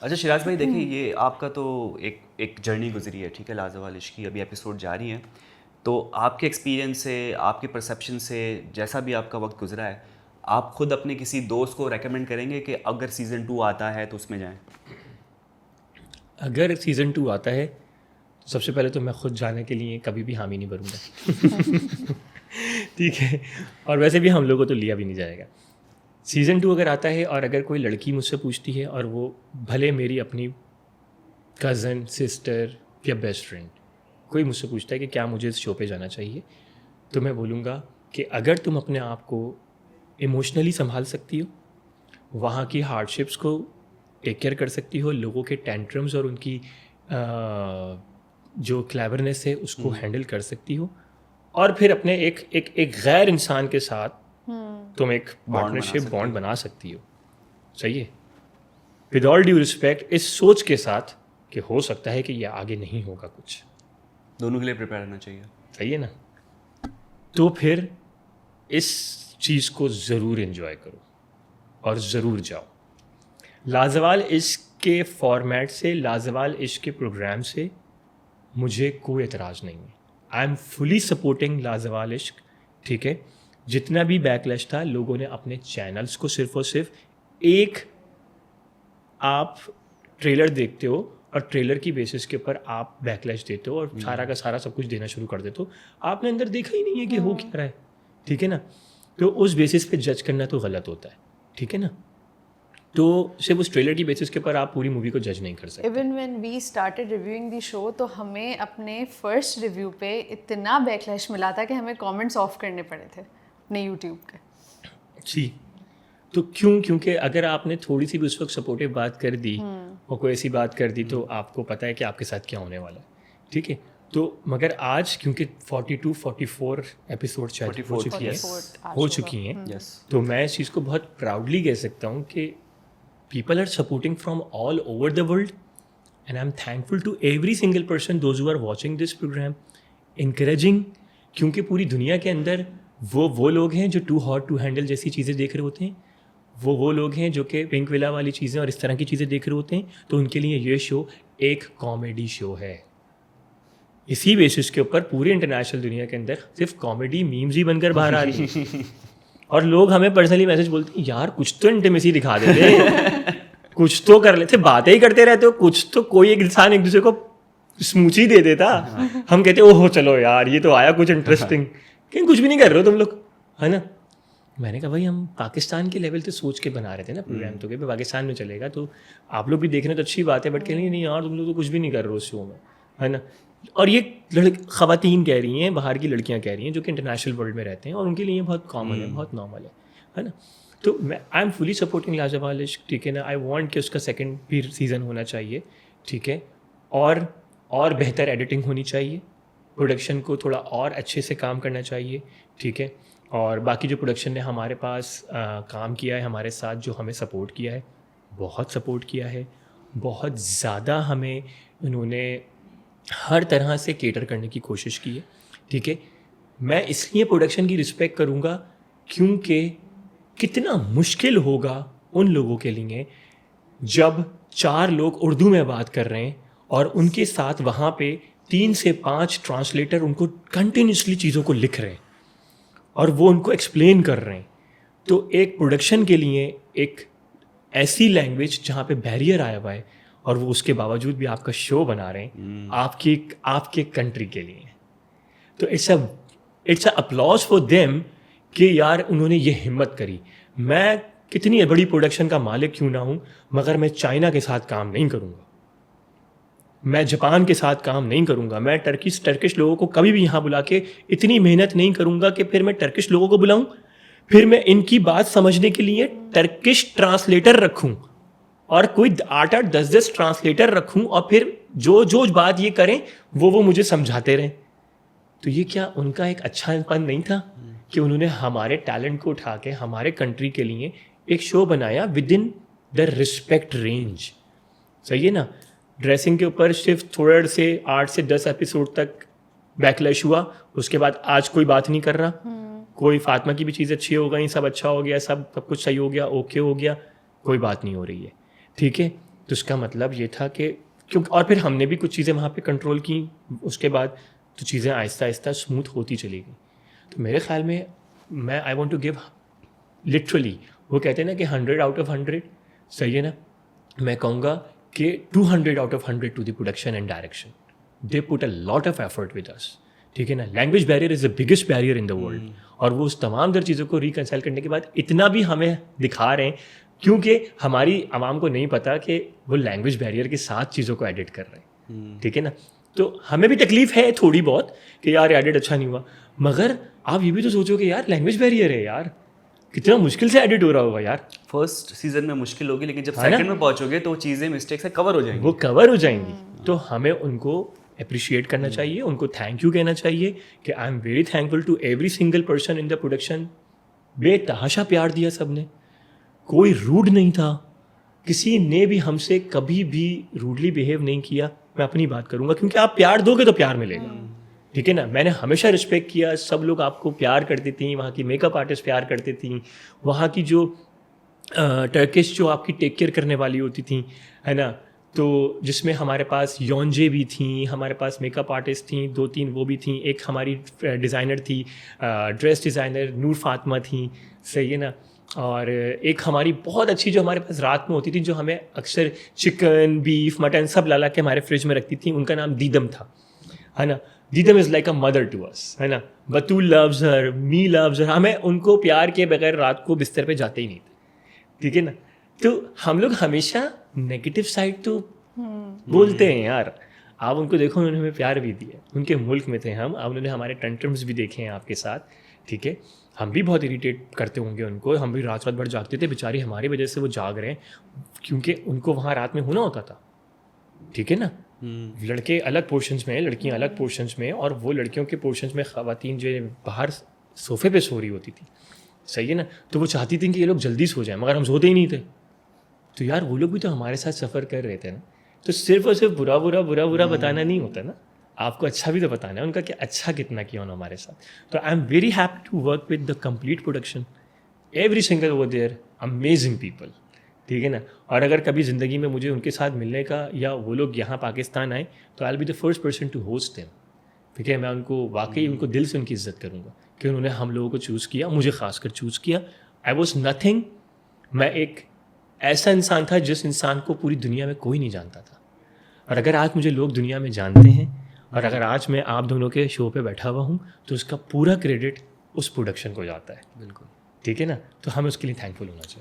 अच्छा शिराज भाई, देखिए ये आपका तो एक जर्नी गुजरी है, ठीक है, लाजवाब इश्क की, अभी एपिसोड जारी है। तो आपके एक्सपीरियंस से, आपके परसेप्शन से, जैसा भी आपका वक्त गुजरा है, आप खुद अपने किसी दोस्त को रेकमेंड करेंगे कि अगर सीज़न 2 आता है तो उसमें जाएं? अगर सीज़न 2 आता है तो सबसे पहले तो मैं खुद जाने के लिए कभी भी हामी नहीं भरूंगा। ठीक है, और वैसे भी हम लोगों को तो लिया भी नहीं जाएगा। सीज़न 2 अगर आता है और अगर कोई लड़की मुझसे पूछती है, और वो भले मेरी अपनी कज़न, सिस्टर या बेस्ट फ्रेंड, कोई मुझसे पूछता है कि क्या मुझे इस शो पे जाना चाहिए, तो मैं बोलूँगा कि अगर तुम अपने आप को इमोशनली संभाल सकती हो, वहाँ की हार्डशिप्स को टेक केयर कर सकती हो, लोगों के टेंट्रम्स और उनकी जो क्लेवरनेस है उसको हैंडल कर सकती हो, और फिर अपने एक गैर इंसान के साथ तुम एक पार्टनरशिप बॉन्ड बना सकती हो, सही है, विद ऑल ड्यू रिस्पेक्ट, इस सोच के साथ कि हो सकता है कि ये आगे नहीं होगा कुछ, दोनों के लिए प्रिपेयर रहना चाहिए। सही है ना। तो फिर इस चीज़ को ज़रूर एंजॉय करो और ज़रूर जाओ। लाजवाल इश्क के फॉर्मेट से, लाजवाल इश्क के प्रोग्राम से मुझे कोई एतराज़ नहीं है। आई एम फुली सपोर्टिंग लाजवाल इश्क, ठीक है। जितना भी बैकलैश था, लोगों ने अपने चैनल्स को सिर्फ और सिर्फ एक, आप ट्रेलर देखते हो और ट्रेलर की बेसिस के ऊपर आप बैकलैश देते हो और सारा का सारा सब कुछ देना शुरू कर देते हो, आपने अंदर देखा ही नहीं है कि हो क्या रहा है, ठीक है ना। तो उस बेसिस पे जज करना तो गलत होता है, ठीक है ना। तो सिर्फ उस ट्रेलर की बेसिस के ऊपर आप पूरी मूवी को जज नहीं कर सकते। Even when we started reviewing the show, तो हमें अपने फर्स्ट रिव्यू पे इतना बैकलैश मिला था कि हमें कमेंट्स ऑफ करने पड़े थे अपने यूट्यूब के। जी, तो क्योंकि अगर आपने थोड़ी सी भी उस वक्त सपोर्टिव बात कर दी और कोई ऐसी बात कर दी, तो आपको पता है कि आपके साथ क्या होने वाला है, ठीक है। तो मगर आज क्योंकि 42-44 एपिसोड शायद हो चुकी हैं, यस, तो मैं इस चीज़ को बहुत प्राउडली कह सकता हूँ कि people are supporting from all over the world, and I'm thankful to every single person, those who are watching this program, encouraging, क्योंकि पूरी दुनिया के अंदर वो लोग हैं जो टू हॉट टू हैंडल जैसी चीज़ें देख रहे होते हैं, वो लोग हैं जो कि पिंक विला वाली चीज़ें और इस तरह की चीज़ें देख रहे होते हैं, तो उनके लिए ये शो एक कॉमेडी शो है। इसी बेसिस के ऊपर पूरी इंटरनेशनल दुनिया के अंदर सिर्फ कॉमेडी मीम्स ही बनकर बाहर आ रही है, और लोग हमें पर्सनली मैसेज बोलते हैं, यार कुछ तो इंटीमेसी दिखा देते, कुछ तो कर लेते, बातें ही करते रहते हो, कुछ तो कोई एक इंसान एक दूसरे को स्मूची दे देता। हम कहते ओहो चलो यार ये तो आया कुछ इंटरेस्टिंग, लेकिन कुछ भी नहीं कर रहे हो तुम लोग, है ना। मैंने कहा भाई हम पाकिस्तान के लेवल से सोच के बना रहे थे ना प्रोग्राम, तो कि पाकिस्तान में चलेगा तो आप लोग भी देख रहे हो तो अच्छी बात है, बट कह नहीं यार तुम लोग तो कुछ भी नहीं कर रहे हो उस शो में, है ना। और ये ख़वातीन कह रही हैं, बाहर की लड़कियां कह रही हैं जो कि इंटरनेशनल वर्ल्ड में रहते हैं, और उनके लिए बहुत कॉमन है, बहुत नॉर्मल है ना। तो मैं आई एम फुली सपोर्टिंग लाजवाब इश्क, ठीक है ना। आई वांट कि उसका सेकंड भी सीज़न होना चाहिए, ठीक है, और बेहतर एडिटिंग होनी चाहिए, प्रोडक्शन को थोड़ा और अच्छे से काम करना चाहिए, ठीक है। और बाकी जो प्रोडक्शन ने हमारे पास काम किया है, हमारे साथ जो हमें सपोर्ट किया है, बहुत सपोर्ट किया है, बहुत ज़्यादा हमें उन्होंने हर तरह से केटर करने की कोशिश की है, ठीक है। मैं इसलिए प्रोडक्शन की रिस्पेक्ट करूँगा क्योंकि कितना मुश्किल होगा उन लोगों के लिए जब 4 लोग उर्दू में बात कर रहे हैं और उनके साथ वहाँ पे 3 से 5 ट्रांसलेटर उनको कंटिन्यूसली चीज़ों को लिख रहे हैं और वो उनको एक्सप्लेन कर रहे हैं। तो एक प्रोडक्शन के लिए एक ऐसी लैंग्वेज जहाँ पे बैरियर आया हुआ है, और वो उसके बावजूद भी आपका शो बना रहे हैं आपके कंट्री के लिए, तो it's a applause for them कि यार उन्होंने ये हिम्मत करी। मैं कितनी बड़ी प्रोडक्शन का मालिक क्यों ना हूँ, मगर मैं चाइना के साथ काम नहीं करूँगा, मैं जापान के साथ काम नहीं करूँगा, मैं टर्किश लोगों को कभी भी यहाँ बुला के इतनी मेहनत नहीं करूँगा कि फिर मैं टर्किश लोगों को बुलाऊँ, फिर मैं इनकी बात समझने के लिए टर्किश ट्रांसलेटर रखूँ और कोई 8-8, 10-10 ट्रांसलेटर रखूँ, और फिर जो बात ये करें वो मुझे समझाते रहें। तो ये क्या उनका एक अच्छापन नहीं था कि उन्होंने हमारे टैलेंट को उठा के हमारे कंट्री के लिए एक शो बनाया with in the respect range, सही है ना। ड्रेसिंग के ऊपर सिर्फ थोड़े से 8 से 10 एपिसोड तक बैकलैश हुआ, उसके बाद आज कोई बात नहीं कर रहा, कोई फातिमा की भी चीज़ अच्छी हो गई, सब अच्छा हो गया, सब कुछ सही हो गया, ओके हो गया, कोई बात नहीं हो रही है, ठीक है। तो उसका मतलब ये था कि क्योंकि और फिर हमने भी कुछ चीज़ें वहाँ पे कंट्रोल की, उसके बाद तो चीज़ें आहिस्ता आहिस्ता स्मूथ होती चली गई। तो मेरे ख्याल में मैं I want to give literally, वो कहते हैं ना कि 100 आउट ऑफ 100, सही है ना, मैं कहूँगा कि 200 out of 100 to the production and direction. They put a lot of effort with us, ठीक है ना। Language barrier is the biggest barrier in the world, और वो उस तमाम दर चीज़ों को रिकंसाइल करने के बाद इतना भी हमें दिखा रहे हैं, क्योंकि हमारी आवाम को नहीं पता कि वो लैंग्वेज बैरियर के साथ चीज़ों को एडिट कर रहे हैं, ठीक है ना। तो हमें भी तकलीफ है थोड़ी बहुत कि यार एडिट अच्छा नहीं हुआ, मगर आप ये भी तो सोचो कि यार लैंग्वेज बैरियर है यार, कितना मुश्किल से एडिट हो रहा होगा यार। फर्स्ट सीजन में मुश्किल होगी, लेकिन जब है ना? सेकंड में पहुंचोगे तो चीज़ें मिस्टेक से कवर हो जाएंगी। वो कवर हो जाएंगी। तो हमें उनको अप्रिशिएट करना चाहिए, उनको थैंक यू कहना चाहिए कि I am very thankful to every single person in the production. बेतहाशा प्यार दिया सबने, कोई रूड नहीं था, किसी ने भी हमसे कभी भी रूडली बिहेव नहीं किया। मैं अपनी बात करूंगा, क्योंकि आप प्यार दोगे तो प्यार मिलेगा, ठीक है ना। मैंने हमेशा रिस्पेक्ट किया, सब लोग आपको प्यार करती थी, वहाँ की मेकअप आर्टिस्ट प्यार करती थी, वहाँ की जो टर्किश जो आपकी टेक केयर करने वाली होती थी, है ना, तो जिसमें हमारे पास योंजे भी थी, हमारे पास मेकअप आर्टिस्ट थी 2-3 वो भी थी, एक हमारी डिज़ाइनर थी, ड्रेस डिज़ाइनर नूर फातिमा थी, सही है ना। और एक हमारी बहुत अच्छी जो हमारे पास रात में होती थी, जो हमें अक्सर चिकन बीफ मटन सब ला के हमारे फ्रिज में रखती थी, उनका नाम दीदम था, है ना। Didam is like a mother to us, है ना। बतूल लव्स हर, मी लव्स हर, हमें उनको प्यार के बगैर रात को बिस्तर पे जाते ही नहीं थे, ठीक है ना। तो हम लोग हमेशा नेगेटिव साइड तो बोलते हैं यार, आप उनको देखो, उन्होंने हमें प्यार भी दिया, उनके मुल्क में थे हम, अब उन्होंने हमारे टेंट्रम्स भी देखे हैं आपके साथ, ठीक है। हम भी बहुत इरिटेट करते होंगे उनको, हम भी रात भर जागते थे, बेचारी हमारी वजह से वो जाग रहे हैं, क्योंकि उनको वहाँ रात में होना होता था, ठीक है ना। लड़के अलग पोर्शंस में, लड़कियाँ अलग पोर्शंस में, और वो लड़कियों के पोर्शंस में ख़वातीन जो बाहर सोफे पे सो रही होती थी, सही है ना। तो वो चाहती थी कि ये लोग जल्दी सो जाएं, मगर हम सोते ही नहीं थे। तो यार वो लोग भी तो हमारे साथ सफ़र कर रहे थे ना। तो सिर्फ और सिर्फ बुरा बुरा बताना नहीं होता ना, आपको अच्छा भी तो बताना है उनका कि अच्छा कितना किया उन्होंने हमारे साथ। तो I am very happy to work with the complete production, every single over there, amazing people, ठीक है ना। और अगर कभी ज़िंदगी में मुझे उनके साथ मिलने का, या वो लोग यहाँ पाकिस्तान आए, तो I will be the first person to host them, ठीक है। मैं उनको वाकई उनको दिल से उनकी इज़्ज़त करूँगा कि उन्होंने हम लोगों को चूज़ किया, मुझे खासकर चूज़ किया। आई वॉज नथिंग, मैं एक ऐसा इंसान था जिस इंसान को पूरी दुनिया में कोई नहीं जानता था, और अगर आज मुझे लोग दुनिया में जानते हैं, और अगर आज मैं आप दोनों के शो पे बैठा हुआ हूँ, तो उसका पूरा क्रेडिट उस प्रोडक्शन को जाता है, बिल्कुल, ठीक है ना। तो हमें उसके लिए थैंकफुल होना चाहिए।